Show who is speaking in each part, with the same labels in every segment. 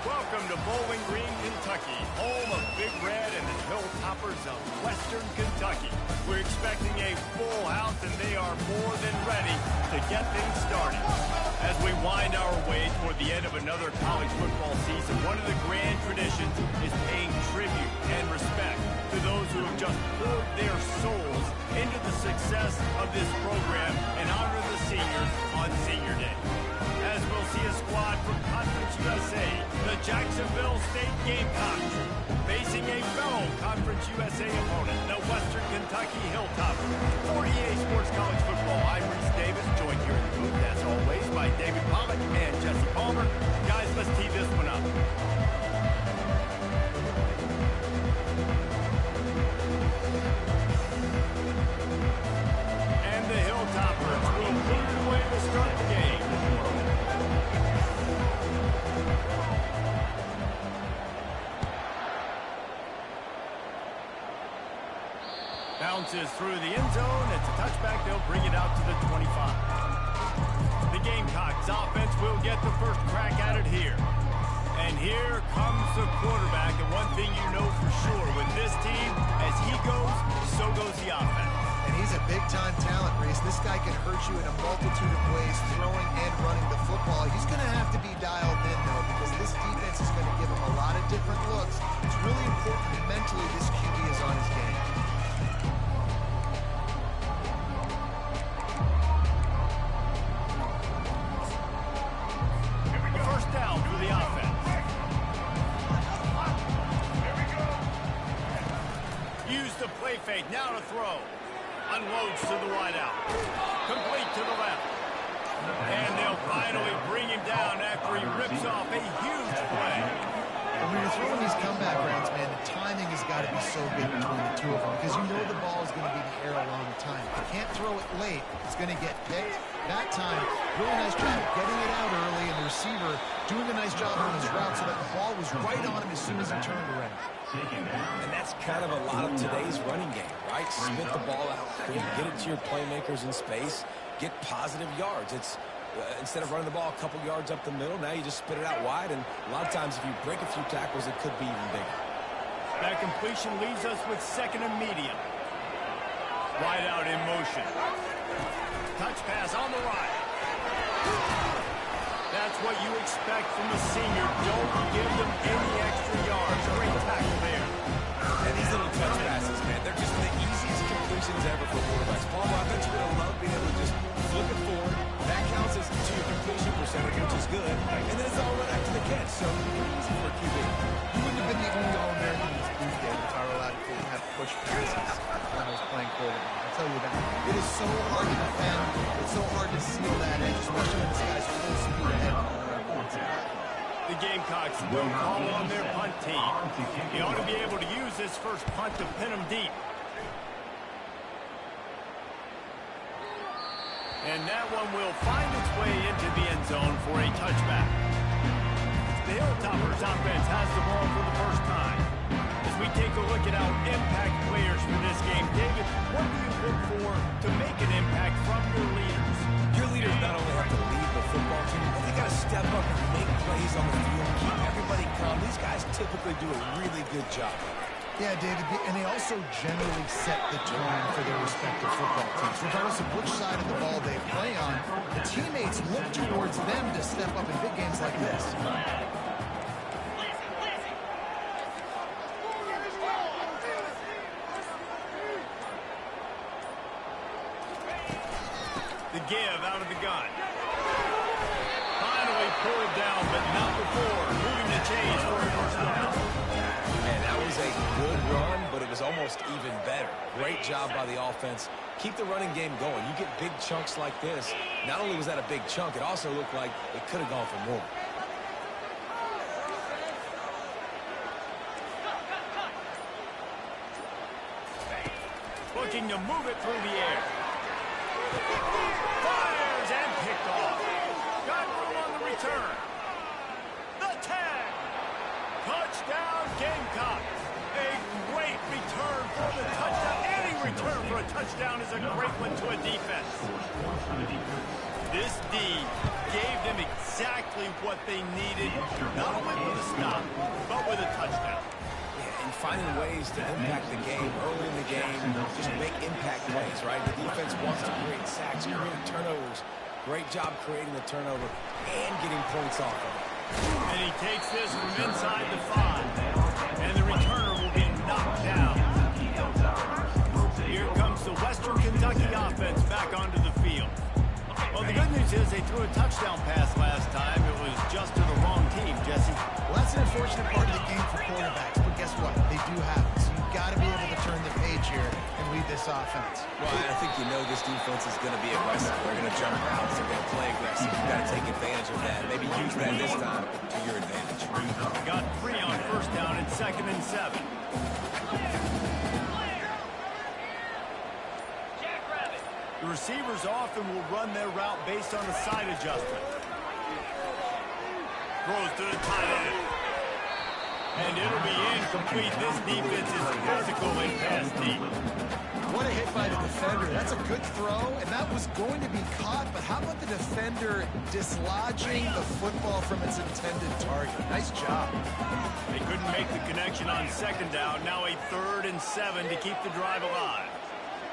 Speaker 1: Welcome to Bowling Green, Kentucky, home of Big Red and the Hilltoppers of Western Kentucky. We're expecting a full house, and they are more than ready to get things started. As we wind our way toward the end of another college football season, one of the grand traditions is paying tribute and respect to those who have just poured their souls into the success of this program and honor the seniors on Senior Day. As we'll see a squad from Conference USA, the Jacksonville State Gamecocks, facing a fellow Conference USA opponent, the Western Kentucky Hilltoppers. 48 Sports College Football, I'm Reese Davis, joined here in the booth, as always, by David Pollack and Jesse Palmer. Guys, let's tee this one up. And the Hilltoppers will lead the way to start the game. Bounces through the end zone. It's a touchback. They'll bring it out to the 25. The Gamecocks offense will get the first crack at it here. And here comes the quarterback. And one thing you know for sure with this team, as he goes, so goes the offense.
Speaker 2: And he's a big-time talent, Reese. This guy can hurt you in a multitude of ways, throwing and running the football. He's going to have to be dialed in, though, because this defense is going to give him a lot of different looks. It's really important that mentally this QB is on his game.
Speaker 1: First down for the offense. Use the play fake. Now to throw. Unloads to the wideout. Complete to the left. And they'll finally bring him down after he rips off a huge play.
Speaker 2: When you're throwing these comeback routes, man, the timing has got to be so good between the two of them because you know the ball is going to be in the air a long time. If you can't throw it late, it's going to get picked. That time, really nice job getting it out early, and the receiver doing a nice job on his route so that the ball was right on him as soon as he turned around.
Speaker 3: And that's kind of a lot of today's running game, right? Spit the ball out quick, get it to your playmakers in space, get positive yards. It's instead of running the ball a couple yards up the middle, now you just spit it out wide, and a lot of times if you break a few tackles, it could be even bigger.
Speaker 1: That completion leaves us with second and medium. Wide out in motion. Touch pass on the right. That's what you expect from the senior. Don't give them any extra yards. Great tackle there.
Speaker 3: And these little touch passes, man, they're just the easiest completions ever for quarterbacks. Palmer, I bet you're going to love being able to just flip it forward. That counts as to your completion percentage, which is good. And then it's all right after the catch, so easy for QB.
Speaker 2: You wouldn't have been the only All-American in this booth game if I were allowed to have push passes when I was playing quarterback. I'll tell you that. It is so hard to defend. It's so hard to seal that edge, especially when this guy's full speed ahead.
Speaker 1: The Gamecocks will call on their punt team. He ought to be able to use this first punt to pin them deep. And that one will find its way into the end zone for a touchback. The Hilltoppers offense has the ball for the first time. As we take a look at our impact players for this game, David, what do you look for to make an impact from your leaders?
Speaker 3: Your leaders not only have to lead the football team, but they got to step up and make plays on the field, keep everybody calm. These guys typically do a really good job.
Speaker 2: Yeah, David, and they also generally set the tone for their respective football teams. Regardless of which side of the ball they play on, the teammates look towards them to step up in big games like this.
Speaker 1: The give out of the gun. Finally pulled down, but not before moving the chains for a first down.
Speaker 3: And that was a good run, but it was almost even better. Great job by the offense. Keep the running game going. You get big chunks like this. Not only was that a big chunk, it also looked like it could have gone for more.
Speaker 1: Looking to move it through the air. Fires and picked off. Got room on the return. The tag. Touchdown Gamecocks. A great return for the touchdown. Any return for a touchdown is a great one to a defense. This D gave them exactly exactly what they needed, not only with a stop, but with a touchdown.
Speaker 3: Yeah, and finding ways to impact the game early in the game, just make impact plays, right? The defense wants to create sacks, create turnovers. Great job creating the turnover and getting points off of it.
Speaker 1: And he takes this from inside the 5. And the returner will be knocked down. Here comes the Western Kentucky offense back onto the field. Well, the good news is they threw a touchdown pass last time. It was just to the wrong team, Jesse.
Speaker 2: Well, that's an unfortunate part of the game for quarterbacks, but guess what? They do have it. So you've got to be able to turn the page here and lead this offense.
Speaker 3: Well, I think you know this defense is going to be aggressive. They're going to jump routes. They're going to play aggressive. You've got to take advantage of that. Maybe use that this time to your advantage.
Speaker 1: Got 3 on first down and 2nd and 7. The receivers often will run their route based on a side adjustment. Throws to the tight end. And it'll be incomplete. This defense is physical and pass deep.
Speaker 2: What a hit by the defender. That's a good throw, and that was going to be caught, but how about the defender dislodging the football from its intended target? Nice job.
Speaker 1: They couldn't make the connection on 2nd down. Now a 3rd and 7 to keep the drive alive.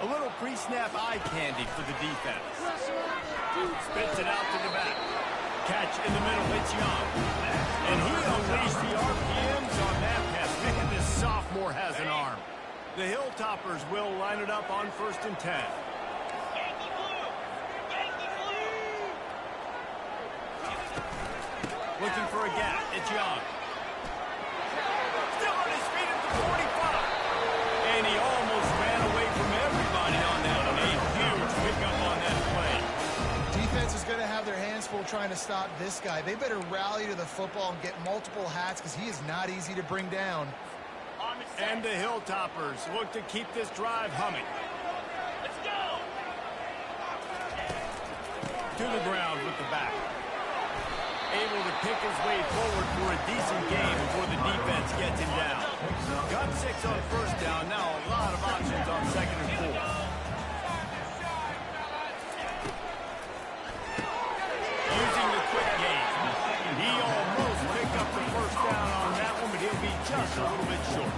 Speaker 1: A little pre-snap eye candy for the defense. Spits it out to the back. Catch in the middle, it's Young. And he unleashed the RPMs on that pass. Man, this sophomore has an arm. The Hilltoppers will line it up on 1st and 10. Looking for a gap, it's Young. Still on his feet at the 45. And he almost ran away from everybody on that one. A huge pickup on that play.
Speaker 2: Defense is going to have their hands full trying to stop this guy. They better rally to the football and get multiple hats because he is not easy to bring down.
Speaker 1: And the Hilltoppers look to keep this drive humming. Let's go! To the ground with the back. Able to pick his way forward for a decent game before the defense gets him down. Got 6 on first down. Now a lot of options on 2nd and 4. Using the quick game. He almost picked up the first down on that one, but he'll be just a little bit short.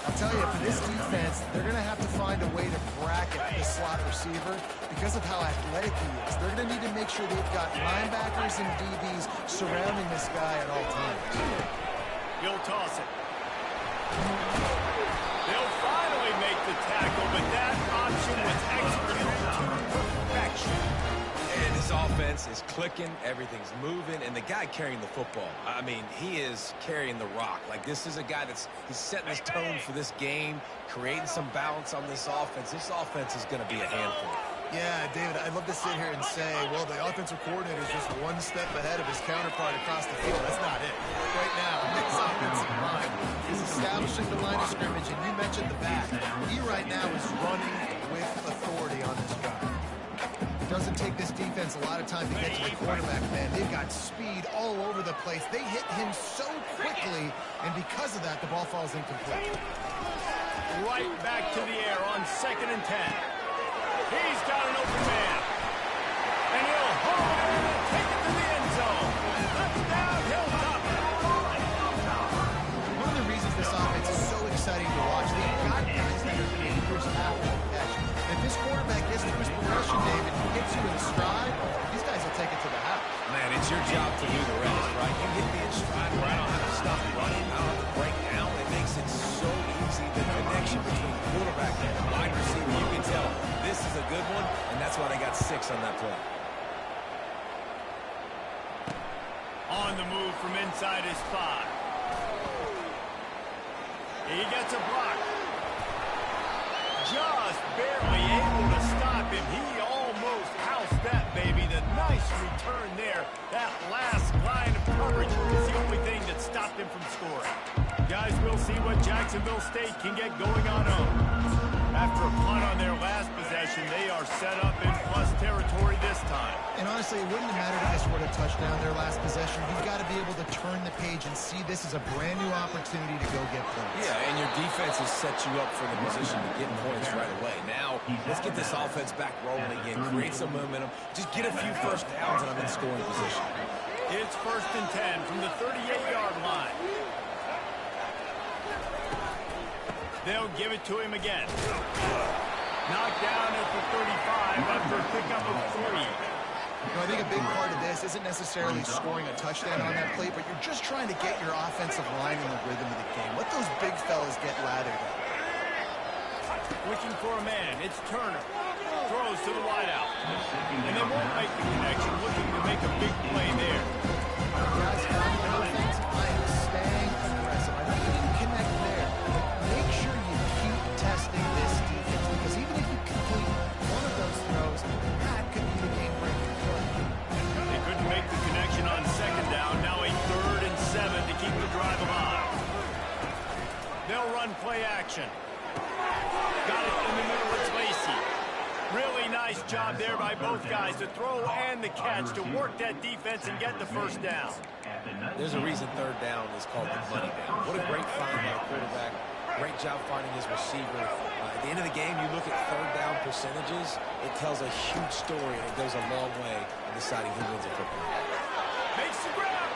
Speaker 2: I'll tell you, for this defense, they're going to have to find a way to bracket the slot receiver because of how athletic he is. They're going to need to make sure they've got linebackers and DBs surrounding this guy at all times.
Speaker 1: He'll toss it. They'll finally make the tackle, but that option was executed to perfection.
Speaker 3: And this offense is clicking, everything's moving, and the guy carrying the football, I mean, he is carrying the rock. Like, this is a guy he's setting his tone for this game, creating some balance on this offense. This offense is going to be a handful.
Speaker 2: Yeah, David, I'd love to sit here and say, well, the offensive coordinator is just one step ahead of his counterpart across the field. That's not it. Right now, Nick's offensive line is establishing the line of scrimmage, and you mentioned the back. He right now is running with authority on this drive. It doesn't take this defense a lot of time to get to the quarterback, man. They've got speed all over the place. They hit him so quickly, and because of that, the ball falls incomplete.
Speaker 1: Right back to the air on 2nd and 10. He's got an open man. And he'll hold it and take it to the end zone. Touchdown, Hilltopper.
Speaker 2: One of the reasons this offense is so exciting to watch, they've got guys that are dangerous after the catch. If this quarterback gets through his progression, David, and gets you in stride, these guys will take it to the house.
Speaker 3: Man, it's your job to do the rest, right? You get me in stride where I don't have to stop running, I don't have to break down. It makes it so easy. The connection between quarterback and wide receiver, you can tell this is a good one, and that's why they got 6 on that play.
Speaker 1: On the move from inside his 5. He gets a block. Just barely able to stop him. He almost housed that baby. The nice return there. That last line of coverage is the only thing that stopped him from scoring. Guys, we'll see what Jacksonville State can get going on home. After a punt on their last possession, they are set up in plus territory this time.
Speaker 2: And honestly, it wouldn't have mattered if they scored a touchdown their last possession. You've got to be able to turn the page and see this as a brand new opportunity to go get points.
Speaker 3: Yeah, and your defense has set you up for the position to get points right away. Now, let's get this offense back rolling again, create some momentum, just get a few first downs, and I'm in scoring position.
Speaker 1: It's 1st and 10 from the 38-yard line. They'll give it to him again. Knocked down at the 35 after a pickup of 3.
Speaker 2: I think a big part of this isn't necessarily scoring a touchdown on that play, but you're just trying to get your offensive line in the rhythm of the game. Let those big fellas get lathered up.
Speaker 1: Looking for a man. It's Turner. Throws to the wideout. And they won't make the connection. Looking to make a big play there.
Speaker 2: Guys, on offense, I am staying aggressive. I know you didn't connect there, but make sure you keep testing this defense, because even if you complete one of those throws, that could be the game-breaking throw.
Speaker 1: They couldn't make the connection on 2nd down. Now a 3rd and 7 to keep the drive alive. They'll run play action. Got it in the middle. It's Lacy. Really nice job there by both guys to throw and the catch to work that defense and get the 1st down.
Speaker 3: There's a reason 3rd down is called the money down. What a great find by a quarterback. Great job finding his receiver. At the end of the game, you look at 3rd down percentages. It tells a huge story, and it goes a long way in deciding who wins a football.
Speaker 1: Makes the grab,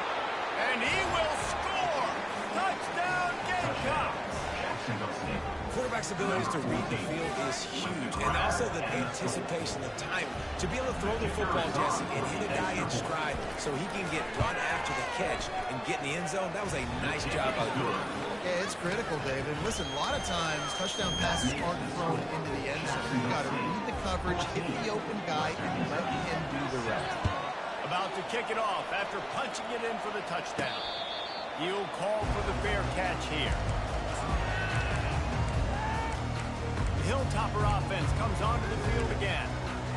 Speaker 1: and he will score. Touchdown, Gamecocks.
Speaker 3: Quarterback's abilities to read the field is huge, and also the anticipation, the time to be able to throw the football, Jesse, and hit a guy in stride so he can get run after the catch and get in the end zone. That was a nice job by the quarterback.
Speaker 2: Yeah, it's critical, David. Listen, a lot of times touchdown passes aren't thrown into the end zone. You've got to read the coverage, hit the open guy, and let him do the rest.
Speaker 1: About to kick it off after punching it in for the touchdown. He'll call for the fair catch here. The Hilltopper offense comes onto the field again.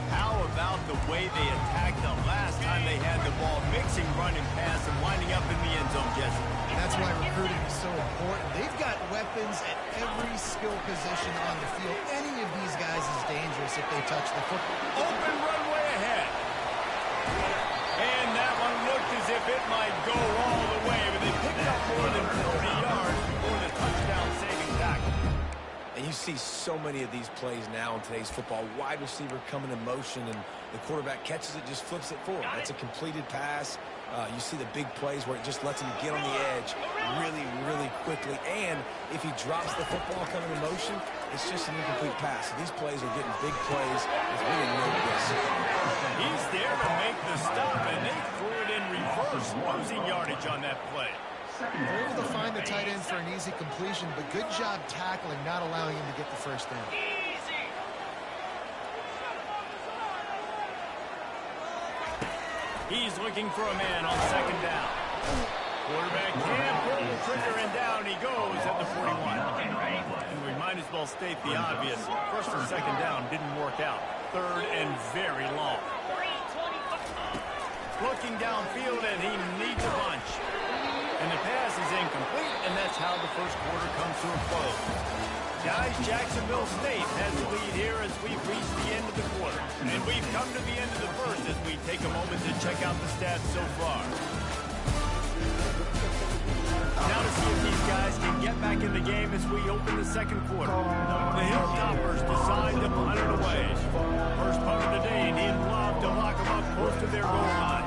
Speaker 1: How about the way they attacked the last time they had the ball, mixing run and pass and winding up in the end zone, Jesse?
Speaker 2: And that's why recruiting is so important. They've got weapons at every skill position on the field. Any of these guys is dangerous if they touch the football.
Speaker 1: Open runway ahead. And that one looked as if it might go all the way, but they picked up more than 40 yards before the touchdown-saving tackle.
Speaker 3: And you see so many of these plays now in today's football. Wide receiver coming in motion, and the quarterback catches it, just flips it forward. That's a completed pass. You see the big plays where it just lets him get on the edge really, really quickly. And if he drops the football coming in motion, it's just an incomplete pass. So these plays are getting big plays with really no risk.
Speaker 1: He's there to make the stop, and they threw it in reverse, losing yardage on that play.
Speaker 2: They're able to find the tight end for an easy completion, but good job tackling, not allowing him to get the 1st down.
Speaker 1: He's looking for a man on 2nd down. Quarterback can't pull the trigger, and down he goes at the 41. And we might as well state the obvious. 1st and 2nd down didn't work out. 3rd and very long. Looking downfield, and he needs a bunch. And the pass is incomplete, and that's how the 1st quarter comes to a close. Guys, Jacksonville State has the lead here as we've reached the end of the quarter. And we've come to the end of the 1st as we take a moment to check out the stats so far. Now to see if these guys can get back in the game as we open the 2nd quarter. The Hilltoppers decide to punt it away. First punt of the day, and he'd love to lock them up close to their goal line.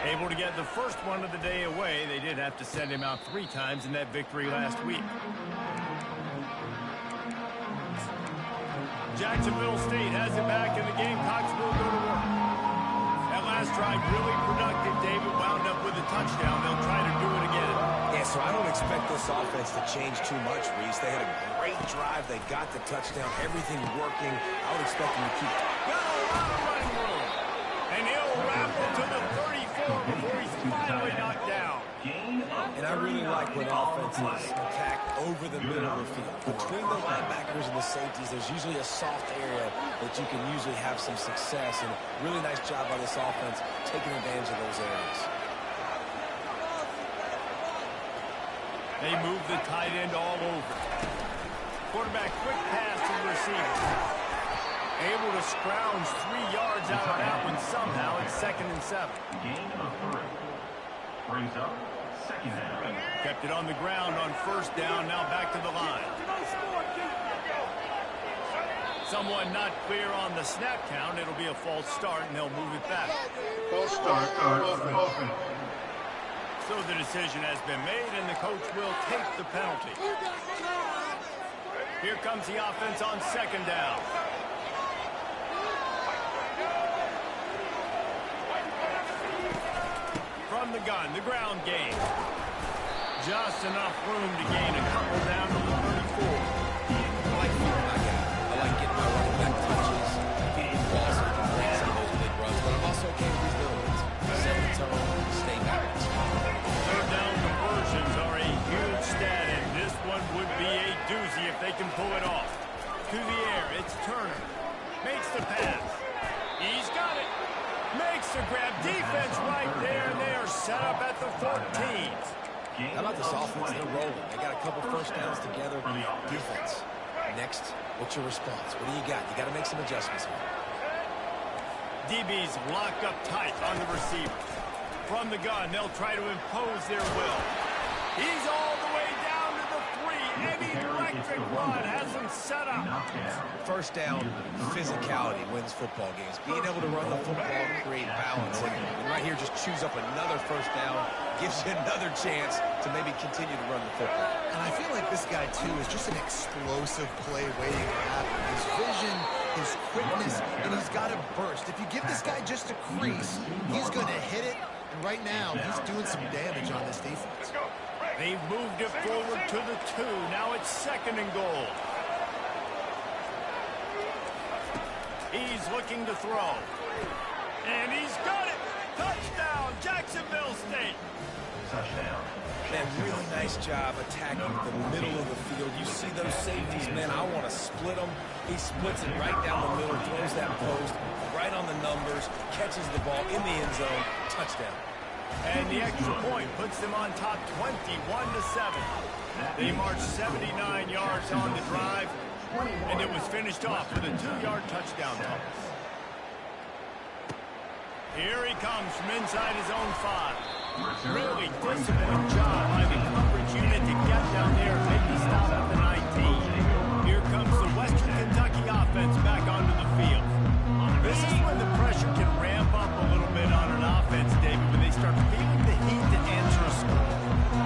Speaker 1: Able to get the first one of the day away. They did have to send him out 3 times in that victory last week. Jacksonville State has it back in the game. Gamecocks will go to work. That last drive really productive. David wound up with a touchdown. They'll try to do it again.
Speaker 3: Yeah, so I don't expect this offense to change too much, Reese. They had a great drive. They got the touchdown. Everything working. I would expect them to keep.
Speaker 1: Got a lot of running room. And he'll raffle to the 34 before he's finally knocked down.
Speaker 3: And I really like when offenses attack over the middle of the field. Between the linebackers and the safeties, there's usually a soft area that you can usually have some success. And really nice job by this offense taking advantage of those areas.
Speaker 1: They move the tight end all over. Quarterback quick pass to the receiver. Able to scrounge 3 yards out of that one somehow. It's 2nd and 7.
Speaker 4: Gain of 3. Brings up 2nd down.
Speaker 1: Kept it on the ground on 1st down. Now back to the line. Someone not clear on the snap count. It'll be a false start, and they'll move it back.
Speaker 5: False
Speaker 4: Start offense.
Speaker 1: So the decision has been made, and the coach will take the penalty. Here comes the offense on second down. From the gun, the ground game. Just enough room to gain a couple down to the 34.
Speaker 3: I like feeling my guy. I like getting my running back touches, feeding the ball so he can break some of those big runs, but I'm also okay with these little ones. Set the tone, stay balanced.
Speaker 1: Third down conversions are a huge stat, and this one would be a doozy if they can pull it off. To the air, it's Turner. Makes the pass. He's got it. Makes the grab. Defense right there, and they are set up at the 14.
Speaker 3: How about this offense? They're rolling. They got a couple first downs together. Defense. Next, what's your response? What do you got? You got to make some adjustments here.
Speaker 1: DB's locked up tight on the receiver. From the gun, they'll try to impose their will. He's all the way down to the 3. Any electric rod has him set up.
Speaker 3: First down, physicality wins football games. Being able to run the football, create balance. And right here, just choose up another first down. Gives you another chance to maybe continue to run the football.
Speaker 2: And I feel like this guy, too, is just an explosive play waiting to happen. His vision, his quickness, and he's got a burst. If you give this guy just a crease, he's going to hit it. And right now, he's doing some damage on this defense.
Speaker 1: They've moved it forward to the 2. Now it's second and goal. He's looking to throw. And he's got it. Touchdown, Jacksonville State.
Speaker 4: Touchdown.
Speaker 3: Man, really nice job attacking the middle of the field. You see those safeties, man, I want to split them. He splits it right down the middle, throws that post, right on the numbers, catches the ball in the end zone, touchdown.
Speaker 1: And the extra point puts them on top 21-7. They marched 79 yards on the drive, and it was finished off with a 2-yard touchdown toss. Here he comes from inside his own 5. Really disciplined job by the coverage unit to get down there and make the stop at the 19. Here comes the Western Kentucky offense back onto the field. This is when the pressure can ramp up a little bit on an offense, David, when they start feeling the heat to answer a score.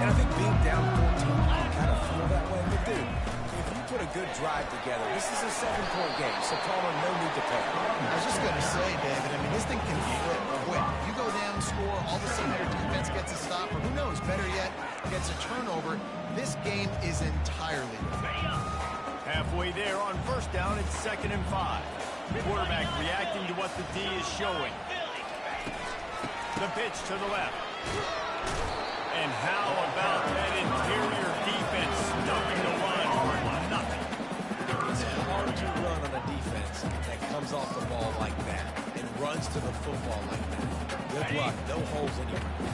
Speaker 3: And I think being down 14, I kind of feel that way. But, dude, if you put a good drive together, this is a 7-point game, so Palmer, no need to play.
Speaker 2: I was just going to say, David, I mean, this thing can flip quick. You go down, score, all of a sudden your defense gets a stop, or who knows, better yet, gets a turnover. This game is entirely different.
Speaker 1: Halfway there on first down, it's second and 5. Quarterback reacting to what the D is showing. The pitch to the left. And how about that interior defense stuffing the run for nothing?
Speaker 3: It's hard to run on a defense that comes off the ball like that and runs to the football like that. Good luck. No holes anywhere.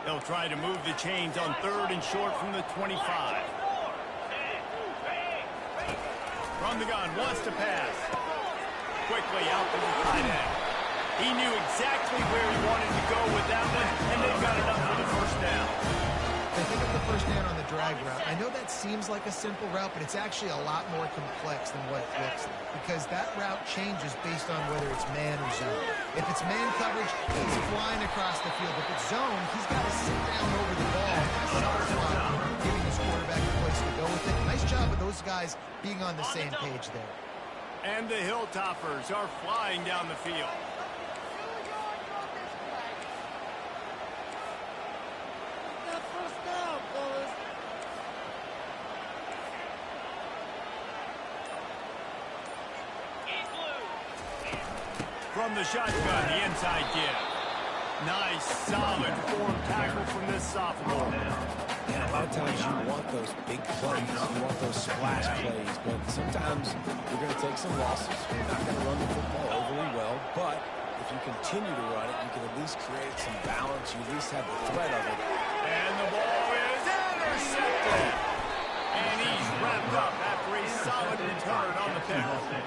Speaker 1: They'll try to move the chains on third and short from the 25. From the gun, wants to pass. Quickly out to the tight end. He knew exactly where he wanted to go with that one, and they've got it up for the first down.
Speaker 2: They pick up the first down on the drag route. I know that seems like a simple route, but it's actually a lot more complex than what it looks like, because that route changes based on whether it's man or zone. If it's man coverage, he's flying across the field. If it's zone, he's got to sit down over the ball, giving his quarterback a place to go with it. Nice job of those guys being on the same page there.
Speaker 1: And the Hilltoppers are flying down the field. From the shotgun, the inside give. Nice, solid form tackle from this sophomore.
Speaker 3: And a lot of times you want those big plays, you want those splash plays, but sometimes you're going to take some losses. You're not going to run the football overly well, but if you continue to run it, you can at least create some balance. You at least have the threat of it.
Speaker 1: And the ball is intercepted. And he's wrapped up after a solid return on the penalty.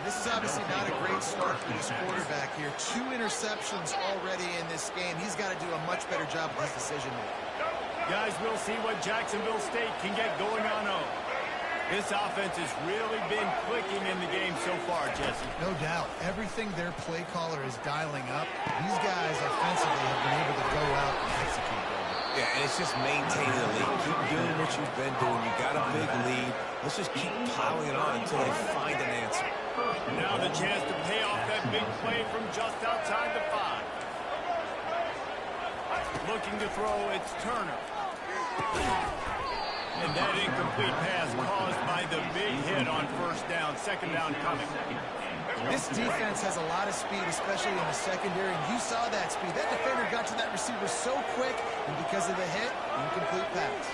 Speaker 2: This is obviously not a great start for this quarterback here. 2 interceptions already in this game. He's got to do a much better job with his decision-making.
Speaker 1: Guys, we'll see what Jacksonville State can get going on home. This offense has really been clicking in the game so far, Jesse.
Speaker 2: No doubt. Everything their play caller is dialing up, these guys offensively
Speaker 3: it's just maintaining the lead. Keep doing what you've been doing. You got a big lead. Let's just keep piling it on until they find an answer.
Speaker 1: Now the chance to pay off that big play from just outside the 5. Looking to throw, it's Turner. And that incomplete pass caused by the big hit on first down. Second down coming.
Speaker 2: This defense has a lot of speed, especially in the secondary, and you saw that speed. That defender got to that receiver so quick, and because of the hit, incomplete pass.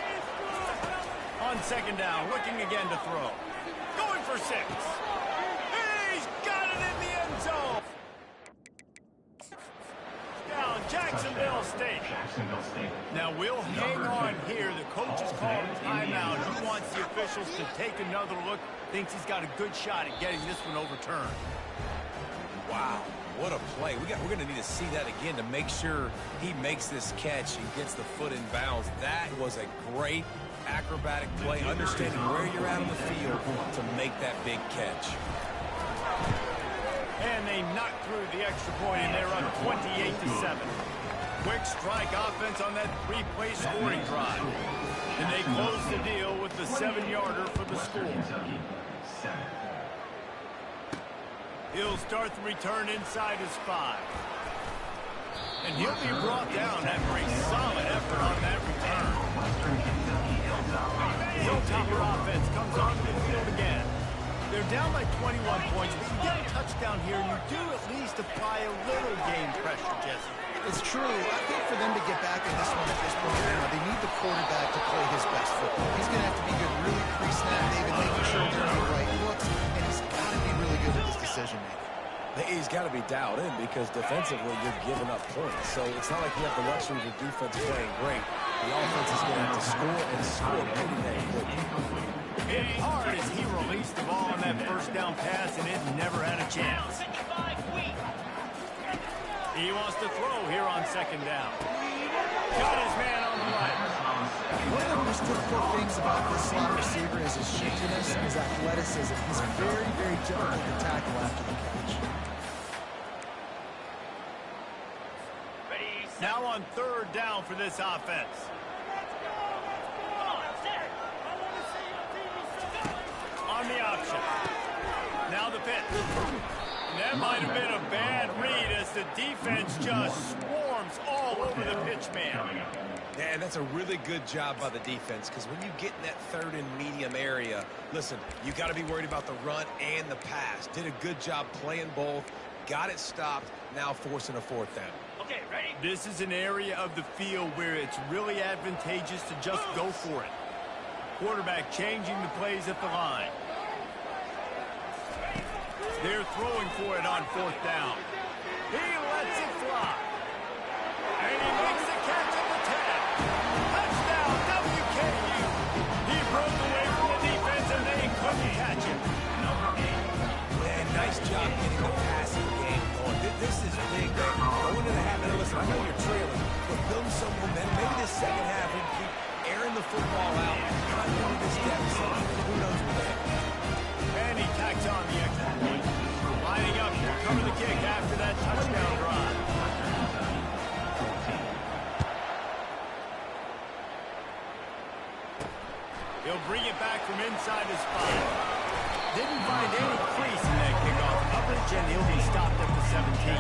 Speaker 1: On second down, looking again to throw. Going for 6. He's got it in the end zone. Down, Jacksonville State. Now we'll hang on here. The coach has called a timeout. He wants the officials to take another look. Thinks he's got a good shot at getting this one overturned.
Speaker 3: Wow, what a play. We're going to need to see that again to make sure he makes this catch and gets the foot in bounds. That was a great acrobatic play, understanding where you're at on the field to make that big catch.
Speaker 1: And they knocked through the extra point, and they're up 28-7. Quick strike offense on that 3-play scoring drive. And they close the deal with the 7-yarder for the score. He'll start the return inside his 5. And he'll be brought down after a solid effort on that return. Hilltopper offense comes onto the field again. They're down by 21 points, but you get a touchdown here, and you do at least apply a little game pressure, Jesse.
Speaker 2: It's true. I think for them to get back in this one at this point now, they need the quarterback to play his best football. He's going to have to be good really pre-snap, David, making sure they're in the right looks, and he's got to be really good with his decision-making.
Speaker 3: He's got to be dialed in because defensively you're giving up points. So it's not like you have the luxury of your defense playing great. The offense is going to have to score and score pretty dang quickly.
Speaker 1: Hit hard as he released the ball on that first down pass, and it never had a chance. He wants to throw here on second down. Got his man on the right.
Speaker 2: One of the most difficult things about this slot receiver is his shiftiness and his athleticism. He's very, very difficult to tackle after the catch.
Speaker 1: Now on third down for this offense. On the option. Now the pitch. And that might have been a bad read as the defense just swarms all over the pitch man.
Speaker 3: And that's a really good job by the defense because when you get in that third and medium area, listen, you got to be worried about the run and the pass. Did a good job playing both, got it stopped, now forcing a fourth down.
Speaker 1: Okay, ready? This is an area of the field where it's really advantageous to just go for it. Quarterback changing the plays at the line. They're throwing for it on fourth down. He lets it fly. And he makes the catch at the 10. Touchdown, WKU. He broke away from the defense and they couldn't catch him.
Speaker 3: Man, nice job getting the passing game going. This is big, man. Going to the half, and listen, I know you're trailing, but build some momentum. Maybe this second half we can keep airing the football out, cut into this deficit. Who knows what that is.
Speaker 1: And he tacks on the extra point. Lining up to cover the kick after that touchdown drive. He'll bring it back from inside his 5. Didn't find any crease in that kickoff coverage, and he'll be stopped at the 17.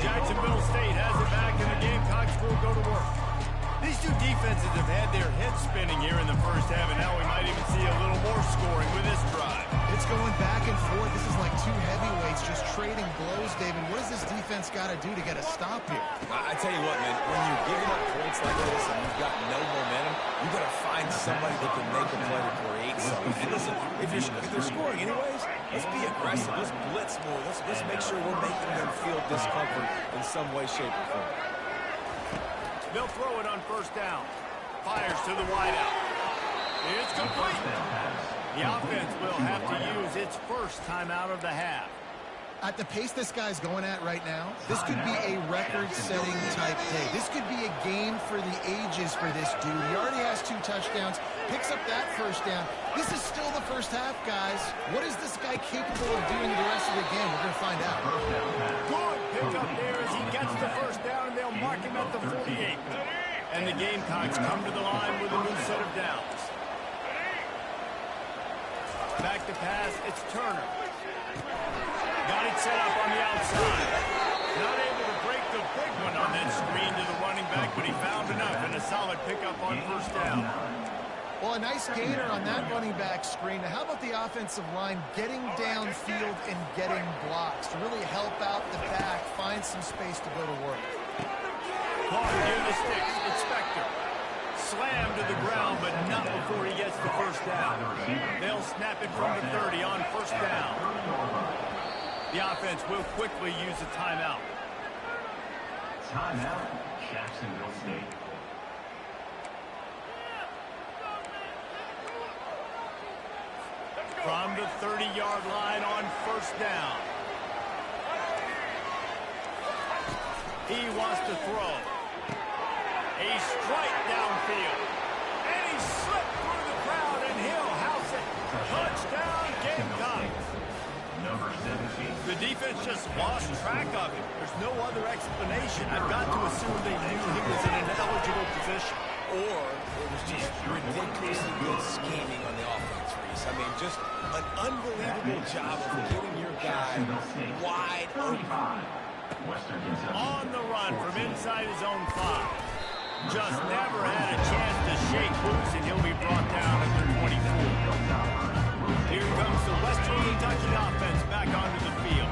Speaker 1: Jacksonville State has it back, and the Gamecocks will go to work. These two defenses have had their heads spinning here in the first half, and now we might even see a little more scoring with this drive.
Speaker 2: It's going back and forth. This is like two heavyweights just trading blows, David. What does this defense got to do to get a stop here?
Speaker 3: I tell you what, man, when you're giving up points like this and you've got no momentum, you got to find somebody that can make a play to create something. And listen, if they're scoring anyways, let's be aggressive. Let's blitz more. Let's make sure we're making them feel discomfort in some way, shape, or form.
Speaker 1: They'll throw it on first down. Fires to the wideout. It's complete. The offense will have to use its first timeout of the half.
Speaker 2: At the pace this guy's going at right now, this could be a record-setting type day. This could be a game for the ages for this dude. He already has 2 touchdowns, picks up that first down. This is still the first half, guys. What is this guy capable of doing the rest of the game? We're going to find out.
Speaker 1: Good pickup there as he gets the first down, and they'll mark him at the 48. And the Gamecocks come to the line with a new set of downs. Back to pass, it's Turner. Got it set up on the outside. Not able to break the big one on that screen to the running back, but he found enough and a solid pickup on first down.
Speaker 2: Well, a nice gainer on that running back screen. Now, how about the offensive line getting downfield and getting blocks to really help out the back, find some space to go to work?
Speaker 1: Clark near the sticks. It's Spector. Slammed to the ground, but not before he gets the first down. They'll snap it from the 30 on first down. The offense will quickly use a timeout.
Speaker 4: Timeout, Jacksonville State.
Speaker 1: From the 30-yard line on first down. He wants to throw. A strike downfield. And he slipped through the crowd, and he'll house it. Touchdown, Gamecocks.
Speaker 4: Number 17.
Speaker 1: The defense just lost track of him. There's no other explanation. I've got to assume they knew he was in an eligible position.
Speaker 3: Or it was just ridiculously good scheming on the offense, Reese. I mean, just an unbelievable job of getting your guy wide open.
Speaker 4: Western Kentucky.
Speaker 1: On the run from inside his own 5. Just never had a chance to shake loose, and he'll be brought down at their 24. Here comes the Western Kentucky offense back onto the field.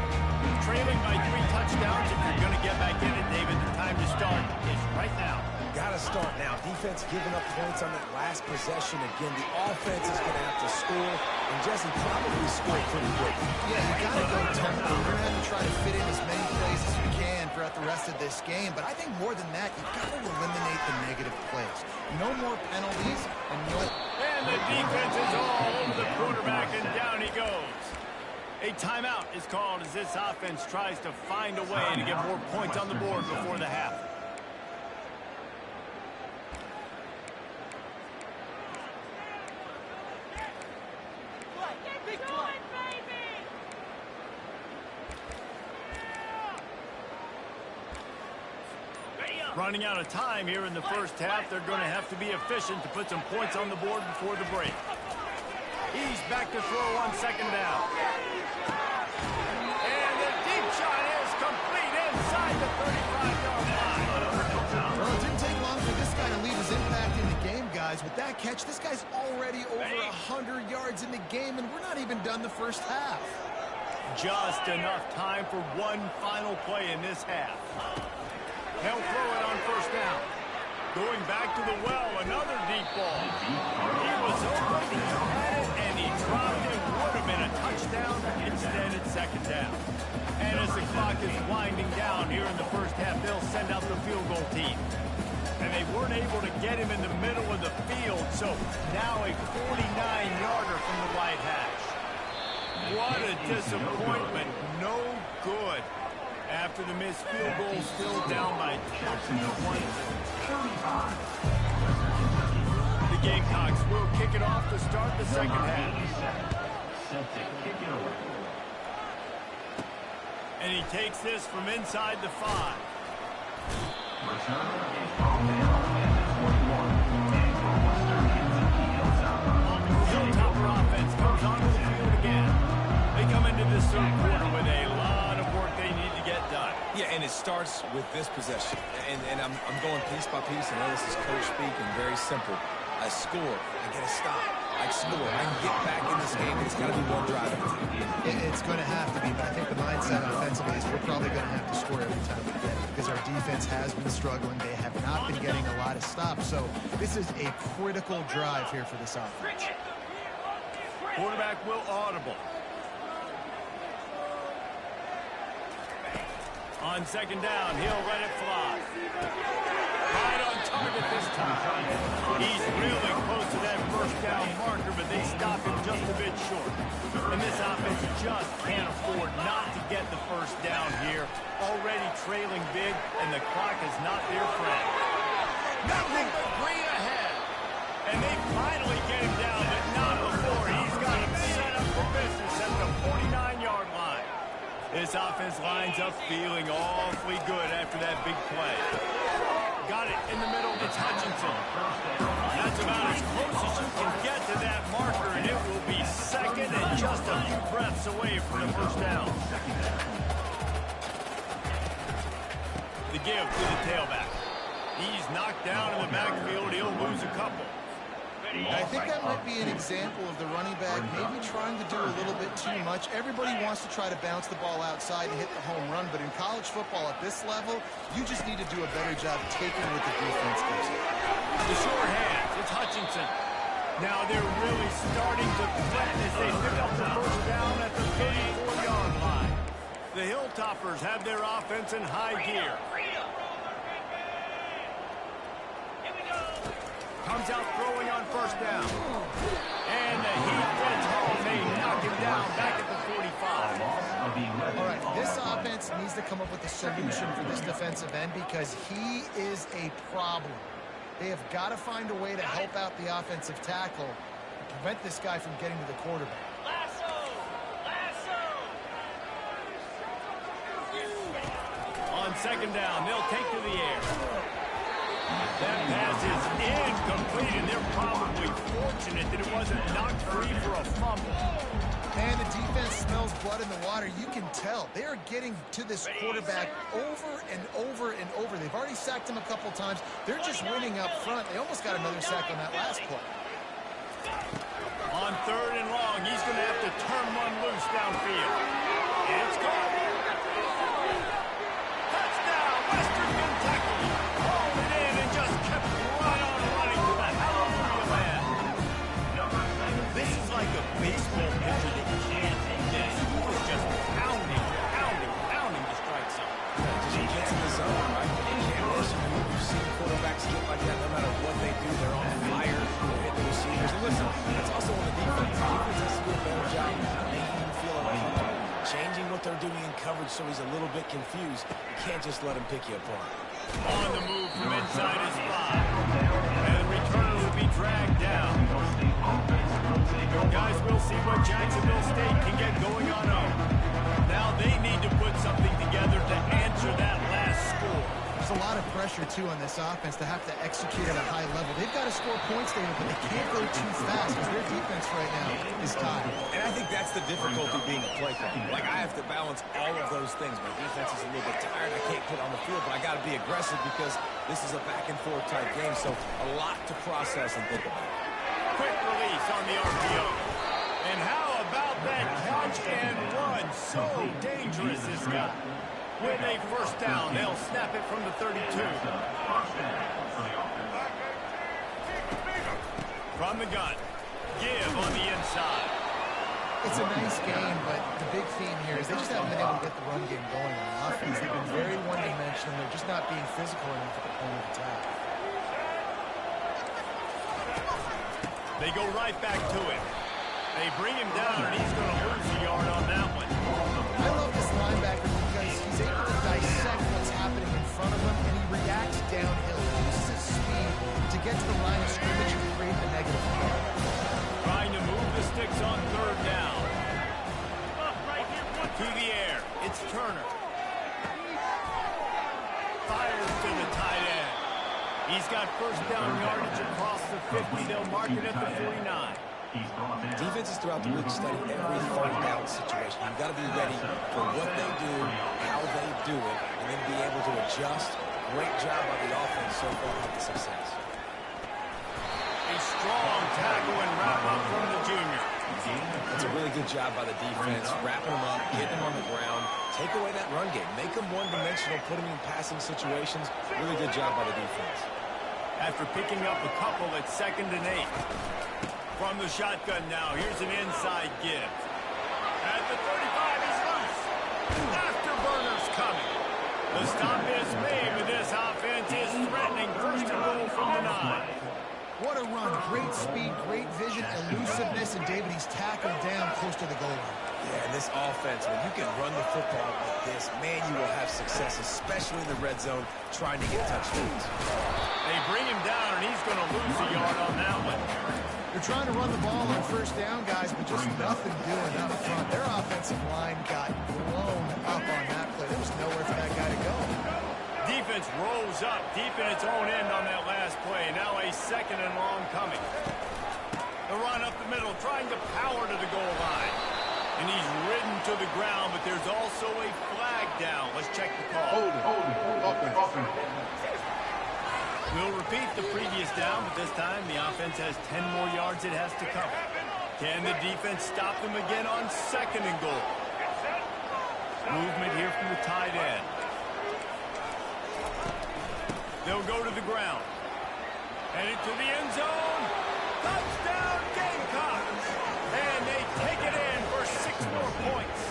Speaker 1: Trailing by 3 touchdowns. If you're going to get back in it, David, the time to start is right now.
Speaker 3: Got to start now. Defense giving up points on that last possession. Again, the offense is going to have to score, and Jesse probably scored pretty quick.
Speaker 2: Yeah, you got to go tempo. You're going to have to try to fit in as many plays as you can throughout the rest of this game. But I think more than that, you've got to eliminate the negative plays. No more penalties and no...
Speaker 1: And the defense is all over the quarterback, and down he goes. A timeout is called as this offense tries to find a way to get more points on the board before the half. Running out of time here in the first half. They're going to have to be efficient to put some points on the board before the break. He's back to throw on second down. And the deep shot is complete inside the 35-yard line.
Speaker 2: Well, it didn't take long for this guy to leave his impact in the game, guys. With that catch, this guy's already over 100 yards in the game, and we're not even done the first half.
Speaker 1: Just enough time for one final play in this half. They'll throw it on first down. Going back to the well, another deep ball. He was open, he had it, and he dropped it. Would have been a touchdown. Instead, it's second down. And as the clock is winding down here in the first half, they'll send out the field goal team. And they weren't able to get him in the middle of the field, so now a 49-yarder from the right hash. What a disappointment. No good. After the missed field goal, still down by 21. The Gamecocks will kick it off to start the second half.
Speaker 4: Set to kick it away.
Speaker 1: And he takes this from inside the 5.
Speaker 4: Return is brought down at the 21. And for Western Kentucky Hilltop.
Speaker 1: Hilltopper offense comes onto the field again. They come into this third quarter with a lot of work they need to get done.
Speaker 3: Yeah, and it starts with this possession. And I'm going piece by piece. I know this is coach speaking, very simple. I score, I get a stop. I score, I can get back in this game. It's got to be one drive.
Speaker 2: It's going to have to be, but I think the mindset offensively is we're probably going to have to score every time we get it because our defense has been struggling. They have not been getting a lot of stops. So this is a critical drive here for this offense.
Speaker 1: Quarterback will audible. On second down, he'll let it fly. Right on target this time. He's really close to that first down marker, but they stop him just a bit short. And this offense just can't afford not to get the first down here. Already trailing big, and the clock is not their friend. Nothing but green ahead. And they finally get him down, but not before. He's got him set up for business at the 49-yard line. This offense lines up feeling awfully good after that big play. got it in the middle. It's Hutchinson. That's about as close as you can get to that marker, and it will be second and just a few breaths away from the first down. The give to the tailback. He's knocked down in the backfield. He'll lose a couple.
Speaker 2: I think that might be an example of the running back maybe trying to do a little bit too much. Everybody wants to try to bounce the ball outside and hit the home run, but in college football at this level, you just need to do a better job taking what the defense gives you.
Speaker 1: The short hand, it's Hutchinson. Now they're really starting to threaten as they pick up the first down at the 34-yard line. The Hilltoppers have their offense in high gear. Comes out throwing on first down. And the Heat gets home. They knock him down back at the 45.
Speaker 2: All right, this offense needs to come up with a solution for this defensive end because he is a problem. They have got to find a way to help out the offensive tackle and prevent this guy from getting to the quarterback.
Speaker 1: On second down, they'll take to the air. That pass is incomplete, and they're probably fortunate that it wasn't knocked free for a fumble.
Speaker 2: And the defense smells blood in the water. You can tell. They are getting to this quarterback over and over and over. They've already sacked him a couple times. They're just winning up front. They almost got another sack on that last play.
Speaker 1: On third and long, he's going to have to turn one loose downfield. And it's caught. Touchdown, Western Kentucky. Hauled it in and just kept right on running to the hallelujah man. This is like a baseball pitcher that you can't miss. He was just pounding to strike zone.
Speaker 3: Just gets in the zone, right? You can't miss. You've seen quarterbacks get like that no matter what they do. They're on fire. They're hitting the receivers. And listen, that's also on the defense. The defense has to do a better job making him feel uncomfortable, changing what they're doing in coverage so he's a little bit confused. You can't just let him pick you apart.
Speaker 1: On the move from inside his 5. And the returner will be dragged down. Guys, we'll see what Jacksonville State can get going on over. Now they need to put something together to answer that last score.
Speaker 2: There's a lot of pressure, too, on this offense to have to execute at a high level. They've got to score points there, but they can't go too fast because their defense right now is tired.
Speaker 3: And I think that's the difficulty being a play caller. Like, I have to balance all of those things. My defense is a little bit tired. I can't put on the field, but I got to be aggressive because this is a back-and-forth type game, so a lot to process and think about.
Speaker 1: Quick release on the RPO. And how about that catch and run? So dangerous, this guy. With a first down, they'll snap it from the 32. From the gun, give on the inside.
Speaker 2: It's a nice game, but the big theme here is they just haven't been able to get the run game going on offense. They've been very one-dimensional. They're just not being physical enough at the point of attack.
Speaker 1: They go right back to it. They bring him down, and he's going to lose a yard on that one.
Speaker 2: I love this linebacker because he's able to dissect what's happening in front of him, and he reacts downhill. He uses his speed to get to the line of scrimmage and create the negative play.
Speaker 1: Trying to move the sticks on third down. To the air. It's Turner. Fires to the tight end. He's got first down yardage across the 50. They'll mark it at the 49.
Speaker 3: Defenses throughout the league study every third down situation. You've got to be ready for what they do, how they do it, and then be able to adjust. Great job by the offense so far with the success.
Speaker 1: A strong tackle and wrap up from the junior.
Speaker 3: That's a really good job by the defense, wrapping them up, getting them on the ground, take away that run game, make them one-dimensional, put them in passing situations. Really good job by the defense.
Speaker 1: After picking up a couple at 2nd and 8. From the shotgun now, here's an inside give. At the 35, he's loose. Afterburner's coming. The stop is made, but this offense is threatening. First and goal from the 9.
Speaker 2: What a run. Great speed, great vision, elusiveness, and David, he's tackled down close to the goal line.
Speaker 3: Yeah, and this offense, when you can run the football like this, man, you will have success, especially in the red zone, trying to get touchdowns.
Speaker 1: They bring him down, and he's going to lose a yard on that one.
Speaker 2: They're trying to run the ball on first down, guys, but just nothing doing up front. Their offensive line got blown up on that play. There was nowhere for that guy to go.
Speaker 1: Defense defense rose up deep in its own end on that last play. Now a second and long coming. The run up the middle, trying to power to the goal line. And he's ridden to the ground, but there's also a flag down. Let's check the call.
Speaker 4: Offense.
Speaker 1: We'll repeat the previous down, but this time the offense has 10 more yards it has to cover. Can the defense stop them again on second and goal? Movement here from the tight end. They'll go to the ground. Headed to the end zone. Touchdown Gamecocks! And they take it in for 6 more points.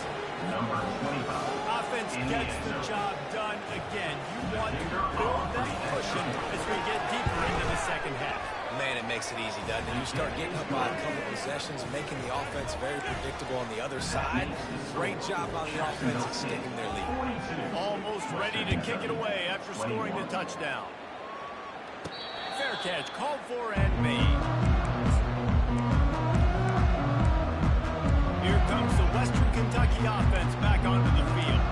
Speaker 4: Number 25.
Speaker 1: Offense gets the job done again. You want to build that cushion as we get deeper into the second half.
Speaker 3: Man, it makes it easy, doesn't it? You start getting up by a couple possessions, making the offense very predictable on the other side. Great job on the offense extending their lead.
Speaker 1: Almost ready to kick it away after scoring the touchdown. Fair catch called for and made. Here comes the Western Kentucky offense back onto the field.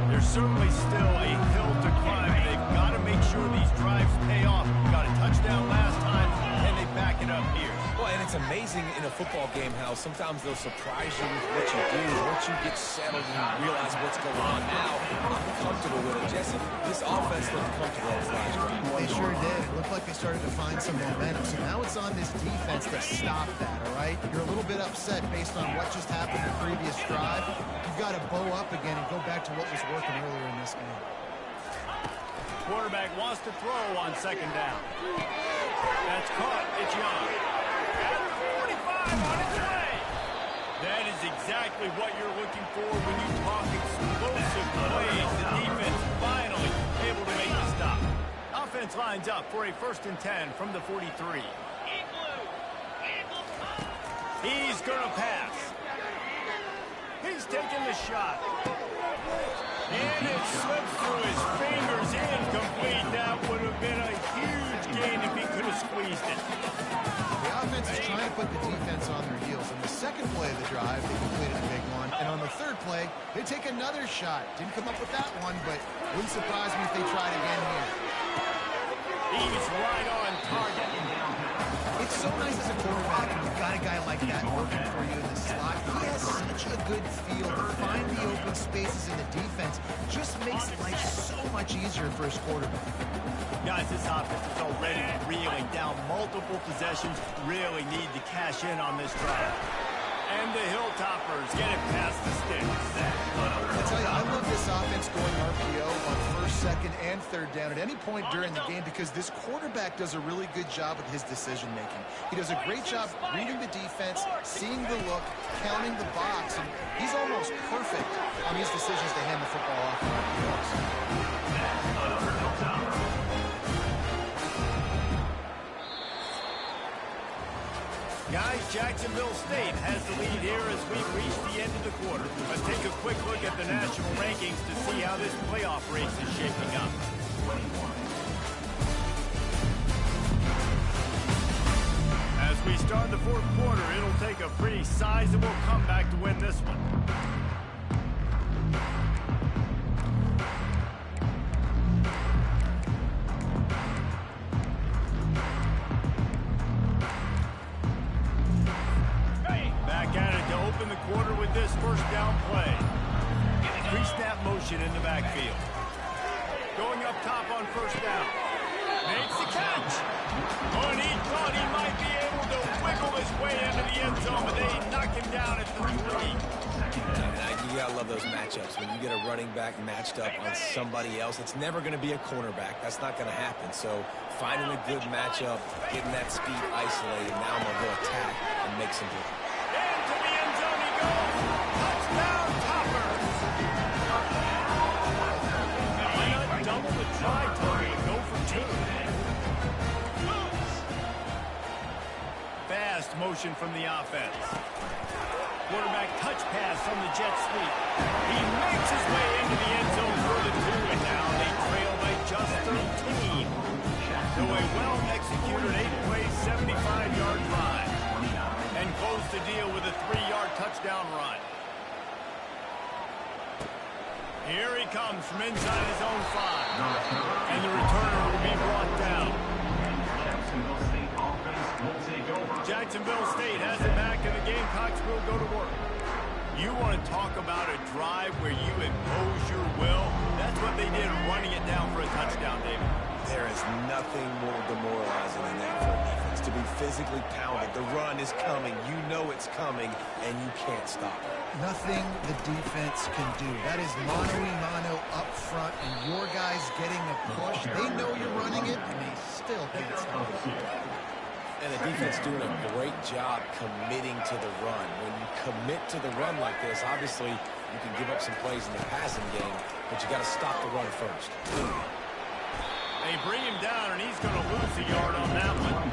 Speaker 1: There's certainly still a hill to climb. They've got to make sure these drives pay off. Got a touchdown last time. Can they back it up here?
Speaker 3: Well, and it's amazing in a football game how sometimes they'll surprise you with what you do. Once you get settled and you realize what's going on now, I'm comfortable with it. Jesse, this offense looked comfortable on the last drive.
Speaker 2: They sure did. It looked like they started to find some momentum. So now it's on this defense to stop that, all right? You're a little bit upset based on what just happened in the previous drive. You've got to bow up again and go back to what was working earlier in this game.
Speaker 1: Quarterback wants to throw on second down. That's caught. It's Young. At the 45 on its way. That is exactly what you're looking for when you talk explosive plays. The defense finally able to make the stop. Offense lines up for a 1st and 10 from the 43. He's going to pass. He's taking the shot. And it slips through his fingers, incomplete. That would have been a huge gain if he could have squeezed it.
Speaker 2: The offense is trying to put the defense on their heels. On the second play of the drive, they completed a big one. And on the third play, they take another shot. Didn't come up with that one, but wouldn't surprise me if they tried again here.
Speaker 1: He's right on target.
Speaker 2: It's so nice as a quarterback when you've got a guy like that working for you in the slot. He has such a good feel to find the open spaces in the defense. Just makes life so much easier for his quarterback.
Speaker 1: Guys, this offense is already reeling down multiple possessions. Really need to cash in on this drive. And the Hilltoppers get it past the sticks.
Speaker 2: I tell you, I love this offense going RPO on 1st, 2nd, and 3rd down at any point during the game because this quarterback does a really good job with his decision-making. He does a great job reading the defense, seeing the look, counting the box, and he's almost perfect on his decisions to hand the football off in RPOs.
Speaker 1: Guys, Jacksonville State has the lead here as we've reached the end of the quarter. Let's take a quick look at the national rankings to see how this playoff race is shaping up. As we start the 4th quarter, it'll take a pretty sizable comeback to win this one. Quarter with this 1st down play. Pre-snap motion in the backfield. Going up top on 1st down. Makes the catch. Oh, and he thought he might be able to wiggle his way into the end zone, but they knock him down at the 3.
Speaker 3: You gotta love those matchups. When you get a running back matched up on somebody else, it's never going to be a cornerback. That's not going to happen. So finding a good matchup, getting that speed isolated, now I'm going to go attack and make some good.
Speaker 1: Touchdown, Toppers! Why not double the try total and go for 2? Fast motion from the offense. Quarterback touch pass from the jet sweep. He makes his way into the end zone for the 2, and now they trail by just 13. So a well-executed 8-play, 75-yard drive. And close the deal with a 3-yard touchdown run. Here he comes from inside his own 5. And the returner will be brought down.
Speaker 4: Jacksonville State offense will take over.
Speaker 1: Jacksonville State has it back, and the Gamecocks will go to work. You want to talk about a drive where you impose your will? That's what they did, running it down for a touchdown, David.
Speaker 3: There is nothing more demoralizing than that for a defense. To be physically pounded. The run is coming. You know it's coming, and you can't stop it.
Speaker 2: Nothing the defense can do. That is mano-a-mano up front, and your guys getting a push. They know you're running it, and they still can't stop it.
Speaker 3: And the defense doing a great job committing to the run. When you commit to the run like this, obviously you can give up some plays in the passing game, but you got to stop the run first.
Speaker 1: They bring him down, and he's going to lose a yard on that one.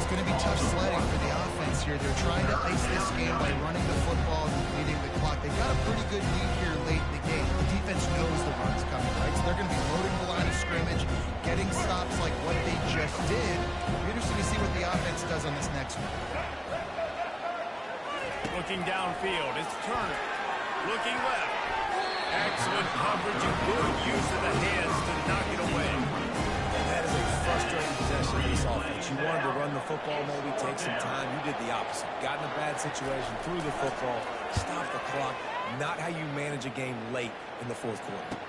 Speaker 2: It's going to be tough sledding for the offense here. They're trying to ice this game by running the football and depleting the clock. They've got a pretty good lead here late in the game. The defense knows the run's coming, right? So they're going to be loading the line of scrimmage, getting stops like what they just did. It'll be interesting to see what the offense does on this next one.
Speaker 1: Looking downfield, it's Turner. Looking left. Excellent coverage and good use of the hands to knock it away.
Speaker 3: And that is a frustrating possession of this offense. You wanted to run the football, maybe take some time. You did the opposite. Got in a bad situation, threw the football, stopped the clock. Not how you manage a game late in the fourth quarter.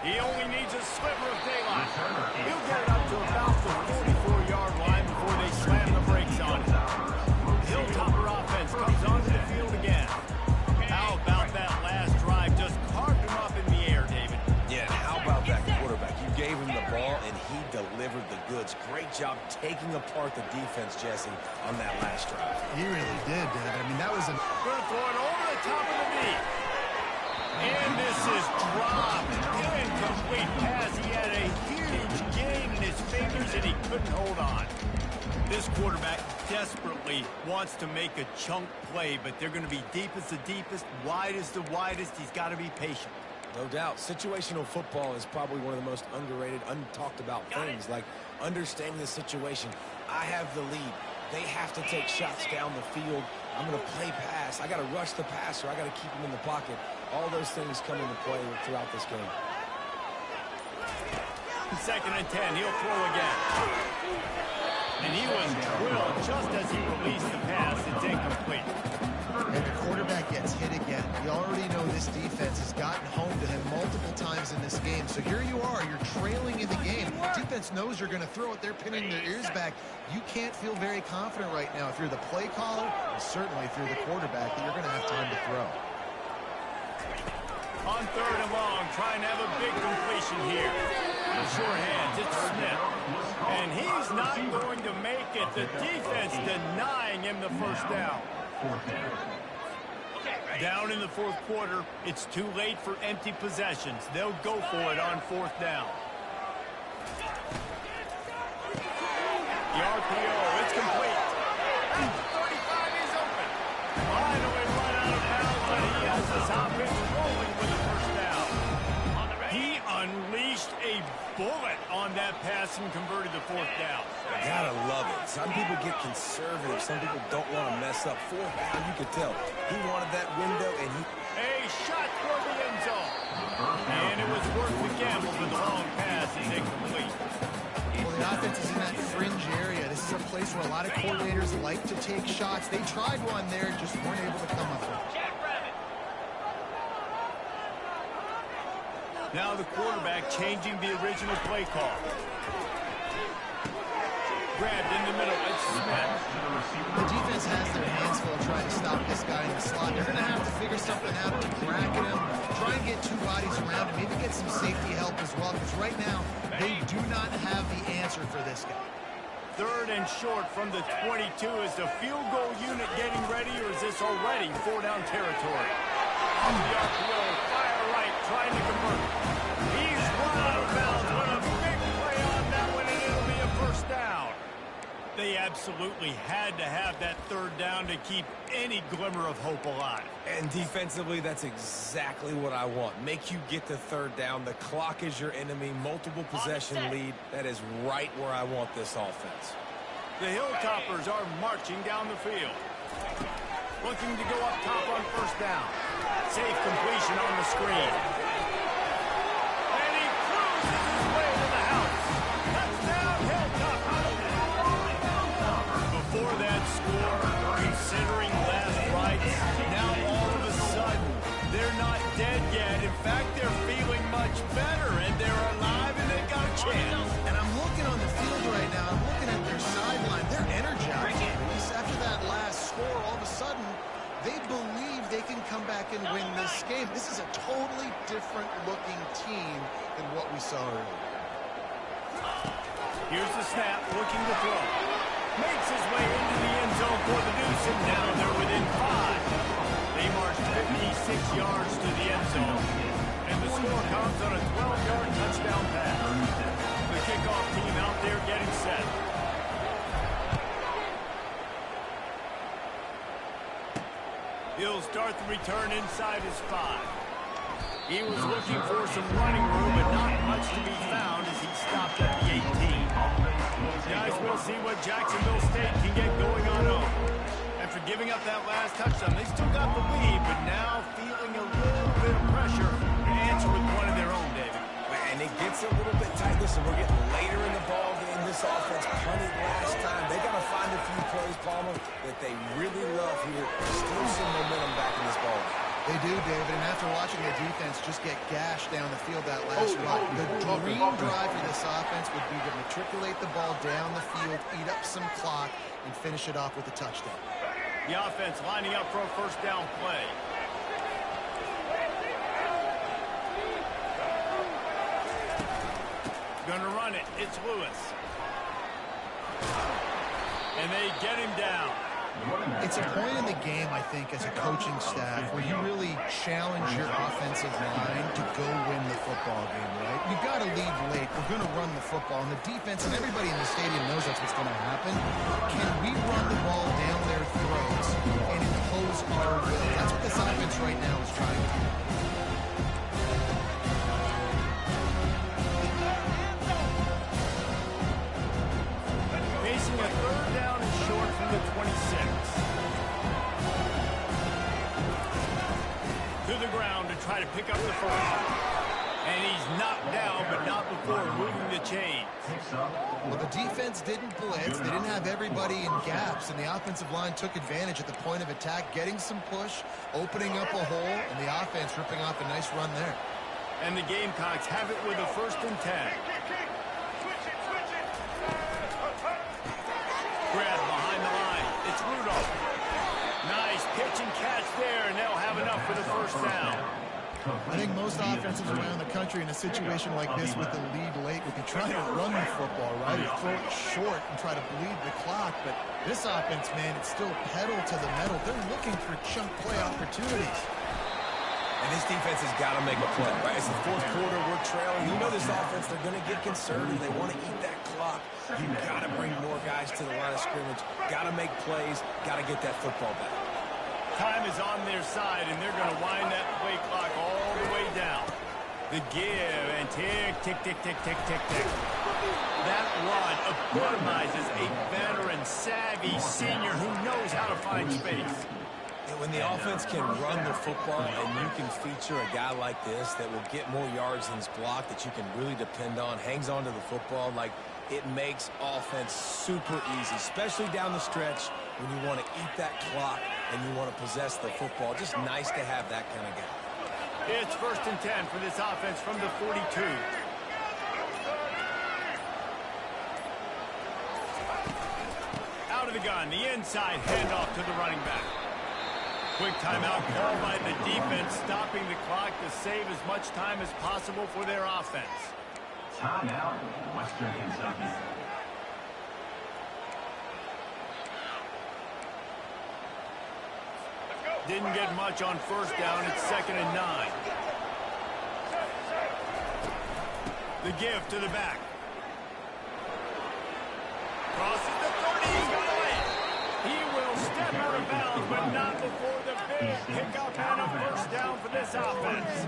Speaker 1: He only needs a sliver of daylight. He'll get it up to about the 44-yard line before they slam the brakes on it. Hilltopper offense comes onto the field again. How about that last drive? Just carved him up in the air, David.
Speaker 3: Yeah, and how about that quarterback? You gave him the ball, and he delivered the goods. Great job taking apart the defense, Jesse, on that last drive.
Speaker 2: He really did, David. I mean, that was a...
Speaker 1: Going to throw it over the top of the knee. And this is dropped. Incomplete pass. He had a huge gain in his fingers, and he couldn't hold on. This quarterback desperately wants to make a chunk play, but they're going to be deep as the deepest, wide as the widest. He's got to be patient.
Speaker 3: No doubt. Situational football is probably one of the most underrated, untalked about things, like understanding the situation. I have the lead. They have to take shots down the field. I'm going to play pass. I got to rush the passer. I got to keep him in the pocket. All those things come into play throughout this game.
Speaker 1: 2nd and 10. He'll throw again. And he was drilled just as he released the pass. It's incomplete.
Speaker 2: And the quarterback gets hit again. You already know this defense has gotten home to him multiple times in this game. So here you are. You're trailing in the game. The defense knows you're going to throw it. They're pinning their ears back. You can't feel very confident right now if you're the play caller, and certainly if you're the quarterback, that you're going to have time to throw.
Speaker 1: On 3rd and long, trying to have a big completion here. Sure hands, it's Smith. And he's not going to make it. The defense denying him the first down. Down in the fourth quarter, it's too late for empty possessions. They'll go for it on 4th down. The RPO, it's complete. At the 35, he's open. Finally run out of bounds, but he has his offense rolling with the first down. He unleashed a bullet on that pass and converted the 4th down.
Speaker 3: Gotta love it. Some people get conservative. Some people don't want to mess up. 4th down, you could tell. He wanted that window, and he...
Speaker 1: A shot toward the end zone. And it was worth the gamble, but the long pass is incomplete.
Speaker 2: Well, the offense is in that fringe area. This is a place where a lot of coordinators like to take shots. They tried one there, just weren't able to come up with it.
Speaker 1: Now the quarterback changing the original play call. Grabbed in the middle, it's Smith.
Speaker 2: The defense has their hands full trying to stop this guy in the slot. They're going to have to figure something out to bracket him, try and get 2 bodies around him, maybe get some safety help as well, because right now they do not have the answer for this guy.
Speaker 1: 3rd and short from the 22. Is the field goal unit getting ready, or is this already 4-down territory? On the RPO, fire right, trying to convert. He's run out of bounds. What a big play on that one, and it'll be a first down. They absolutely had to have that 3rd down to keep any glimmer of hope alive.
Speaker 3: And defensively, that's exactly what I want. Make you get the 3rd down. The clock is your enemy. Multiple possession lead. That is right where I want this offense.
Speaker 1: The Hilltoppers are marching down the field. Looking to go up top on 1st down. Safe completion on the screen.
Speaker 2: can come back and win this game. This is a totally different looking team than what we saw earlier.
Speaker 1: Here's the snap, looking to throw. Makes his way into the end zone for the deuce, and now they're within 5. They marched 56 yards to the end zone. And the score comes on a 12-yard touchdown pass. The kickoff team out there getting set. He'll start the return inside his 5. He was looking for some running room, but not much to be found as he stopped at the 18. Guys, we'll see what Jacksonville State can get going on home. After giving up that last touchdown, they still got the lead, but now feeling a little bit of pressure to answer with one of their own, David.
Speaker 3: And it gets a little bit tight. Listen, we're getting later in the ball game. This offense punted last time. They got to find a few plays, Palmer, that they really love here. Still some momentum back in this ball game.
Speaker 2: They do, David, and after watching their defense just get gashed down the field that last run, the dream drive for this offense would be to matriculate the ball down the field, eat up some clock, and finish it off with a touchdown.
Speaker 1: The offense lining up for a first down play. Gonna run it. It's Lewis. And they get him down.
Speaker 2: It's a point in the game, I think, as a coaching staff, where you really challenge your offensive line to go win the football game, right? You've got to lead late. We're going to run the football. And the defense and everybody in the stadium knows that's what's going to happen. Can we run the ball down their throats and impose our will? That's what this offense right now is trying to do.
Speaker 1: Facing a third down and short from the 26. To the ground to try to pick up the first. And he's knocked down, but not before moving the chains.
Speaker 2: Well, the defense didn't blitz. They didn't have everybody in gaps, and the offensive line took advantage at the point of attack, getting some push, opening up a hole, and the offense ripping off a nice run there.
Speaker 1: And the Gamecocks have it with a 1st and 10. Grab behind the line. It's Rudolph. Nice pitch and catch there, and they'll have enough for the first down.
Speaker 2: I think most offenses around the country in a situation like this with the lead late would be trying to run the football, right? Or throw it short and try to bleed the clock. But this offense, man, it's still pedal to the metal. They're looking for chunk play opportunities.
Speaker 3: And this defense has got to make a play, right? It's the 4th quarter. We're trailing. You know this offense, they're going to get conservative. They want to eat that clock. You've got to bring more guys to the line of scrimmage. Got to make plays. Got to get that football back.
Speaker 1: Time is on their side, and they're going to wind that play clock all the way down. The give, and tick, tick, tick, tick, tick, tick, tick. That run epitomizes a veteran, savvy senior who knows how to find space.
Speaker 3: When the offense can run the football and you can feature a guy like this that will get more yards than his block, that you can really depend on, hangs on to the football, like it makes offense super easy, especially down the stretch when you want to eat that clock and you want to possess the football. Just nice to have that kind of guy.
Speaker 1: It's 1st and 10 for this offense from the 42. Out of the gun, the inside handoff to the running back. Quick timeout called by the defense, stopping the clock to save as much time as possible for their offense.
Speaker 4: Timeout, Western Kentucky.
Speaker 1: Didn't get much on first down. It's 2nd and 9. The give to the back. Crosses the 30. He's got it. He will step out of bounds, but not before the big pickup and a first down for this offense.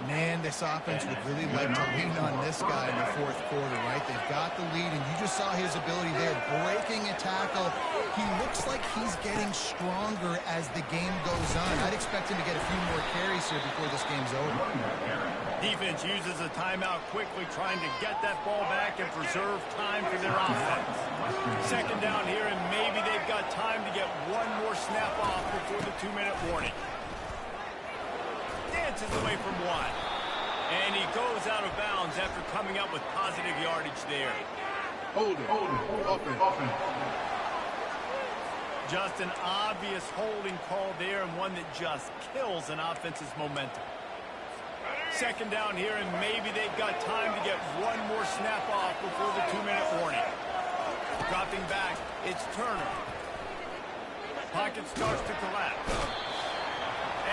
Speaker 2: Man, this offense would really like to lean on this guy in the 4th quarter, right? They've got the lead, and you just saw his ability there, breaking a tackle. He looks like he's getting stronger as the game goes on. I'd expect him to get a few more carries here before this game's over.
Speaker 1: Defense uses a timeout quickly, trying to get that ball back and preserve time for their offense. 2nd down here, and maybe they've got time to get one more snap off before the 2-minute warning. Dances away from one. And he goes out of bounds after coming up with positive yardage there.
Speaker 5: Hold it. Offense.
Speaker 1: Just an obvious holding call there, and one that just kills an offense's momentum. Second down here, and maybe they've got time to get one more snap off before the 2-minute warning. Dropping back, it's Turner. Pocket starts to collapse.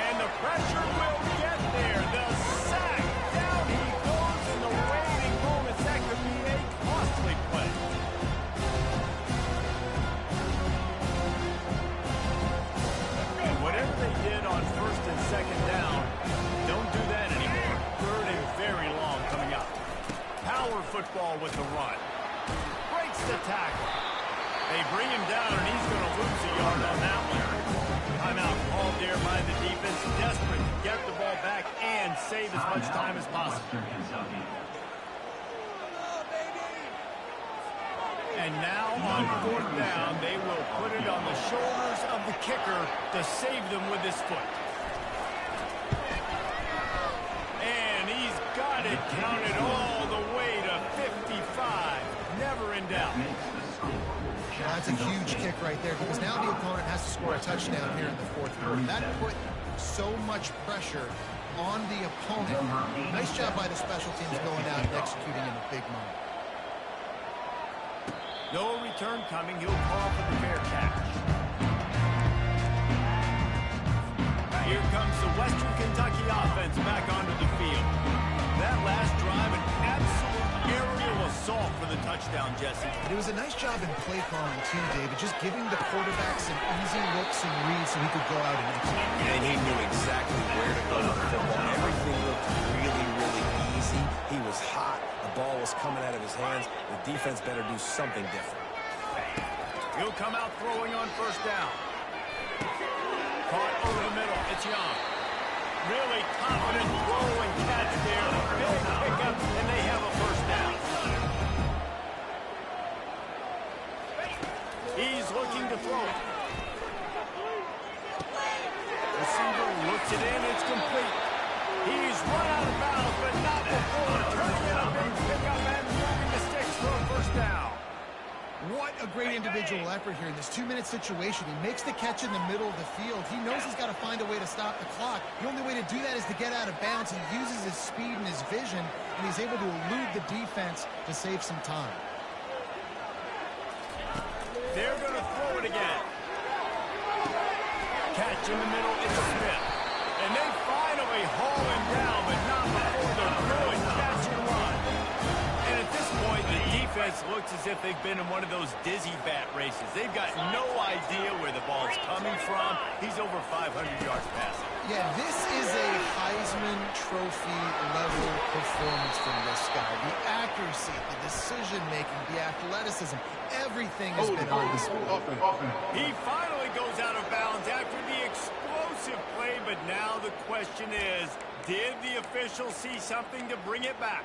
Speaker 1: And the pressure will get there. The sack. Down he goes in the waiting moments. That could be a costly play. And whatever they did on first and second down, don't do that anymore. Third and very long coming up. Power football with the run. Breaks the tackle. They bring him down, and he's going to lose a yard on that one. Timeout called there by the defense, desperate to get the ball back and save as much time as possible. And now on fourth down, they will put it on the shoulders of the kicker to save them with his foot. And he's got it counted all the way to 55. Never in doubt.
Speaker 2: That's a huge kick right there, because now the opponent has to score a touchdown here in the fourth quarter. That put so much pressure on the opponent. Nice job by the special teams going out and executing in a big moment.
Speaker 1: No return coming. He'll call for the fair catch. Here comes the Western Kentucky offense back onto the field. That last drive, an absolute aerial assault for the touchdown, Jesse.
Speaker 2: It was a nice job in play calling too, David, just giving the quarterback some easy looks and reads so he could go out and execute.
Speaker 3: And he knew exactly where to go with the football. Everything looked really, really easy. He was hot. The ball was coming out of his hands. The defense better do something different.
Speaker 1: He'll come out throwing on first down. Caught over the middle. It's Young. Really confident throw and catch there. Big pickup, and they have a first down. He's looking to throw it. Receiver looks it in. It's complete. He's run out of bounds, but not before turning in a big pickup and moving the sticks for a first down.
Speaker 2: What a great individual effort here in this 2-minute situation. He makes the catch in the middle of the field. He knows he's got to find a way to stop the clock. The only way to do that is to get out of bounds. He uses his speed and his vision, and he's able to elude the defense to save some time.
Speaker 1: They're going to throw it again. Catch in the middle, it's Smith. And they finally haul him down, but not before the good catch and run. And at this point, the defense looks as if they've been in one of those dizzy bat races. They've got no idea where the ball's coming from. He's over 500 yards passing.
Speaker 2: Yeah, this is a Heisman Trophy level performance from this guy. The accuracy, the decision-making, the athleticism, everything has been on display.
Speaker 1: He finally goes out of bounds after the explosive play, but now the question is, did the official see something to bring it back?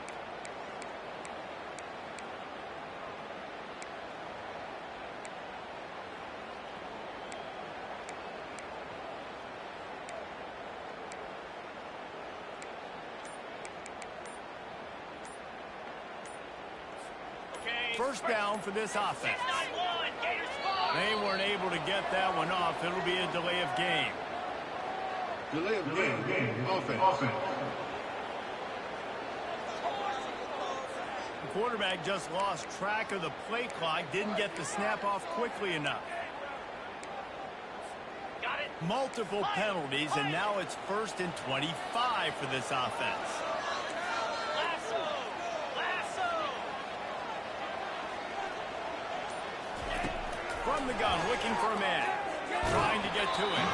Speaker 1: First down for this offense. They weren't able to get that one off. It'll be a delay of game.
Speaker 5: Delay of game. Offense.
Speaker 1: The quarterback just lost track of the play clock, didn't get the snap off quickly enough. Multiple penalties, and now it's 1st and 25 for this offense. From the gun, looking for a man. Trying to get to it.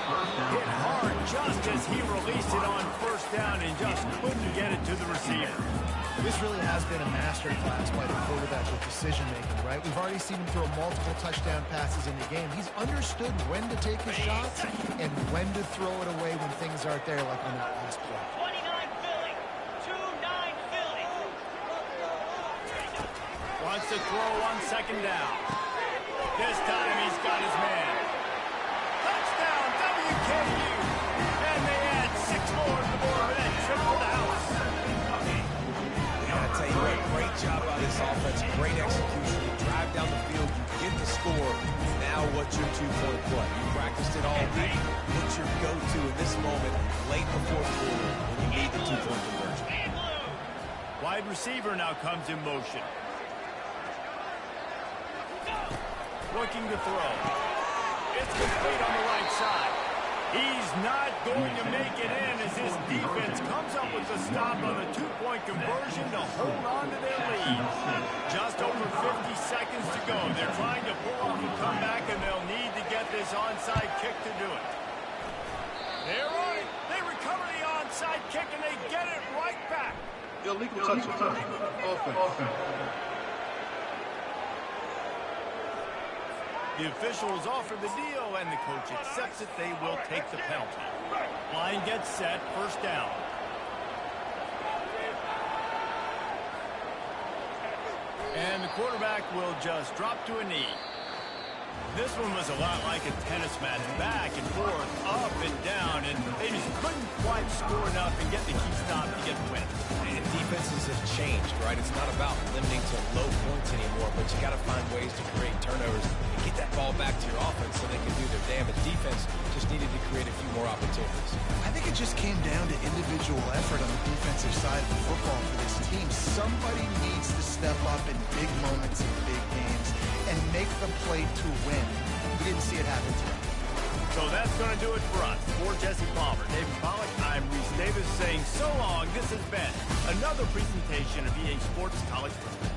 Speaker 1: Hit hard just as he released it on first down and just couldn't get it to the receiver.
Speaker 2: This really has been a masterclass by the quarterback with decision-making, right? We've already seen him throw multiple touchdown passes in the game. He's understood when to take his shots and when to throw it away when things aren't there, like on that last play.
Speaker 6: 29 Philly. 2-9 Philly.
Speaker 1: Wants to throw on second down. This time he's got his man. Touchdown, WKU. And they add 6 more to the board and triple the house.
Speaker 3: I tell you, Great job by this offense. Great execution. You drive down the field, you get the score. Now what's your two-point play? You practiced it all week. What's your go-to in this moment late in the fourth quarter when you need the two-point conversion?
Speaker 1: Wide receiver now comes in motion. Looking to throw. It's complete on the right side. He's not going to make it in as his defense comes up with the stop on the two-point conversion to hold on to their lead. Just over 50 seconds to go. They're trying to pull off a comeback, and they'll need to get this onside kick to do it. They're on it. They recover the onside kick, and they get it right back.
Speaker 5: Illegal touch. Offense.
Speaker 1: The officials offer the deal, and the coach accepts it. They will take the penalty. Line gets set, first down. And the quarterback will just drop to a knee. This one was a lot like a tennis match, back and forth, up and down, and they just couldn't quite score enough and get the key stop to get the win.
Speaker 3: And defenses have changed, right? It's not about limiting to low points anymore, but you got to find ways to create turnovers and get that ball back to your offense so they can do their damage. Defense just needed to create a few more opportunities.
Speaker 2: I think it just came down to individual effort on the defensive side of the football for this team. Somebody needs to step up in big moments in big games and make the play to win. We didn't see it happen today.
Speaker 1: So that's going to do it for us. For Jesse Palmer, David Pollack, I'm Reese Davis saying so long. This has been another presentation of EA Sports College Football.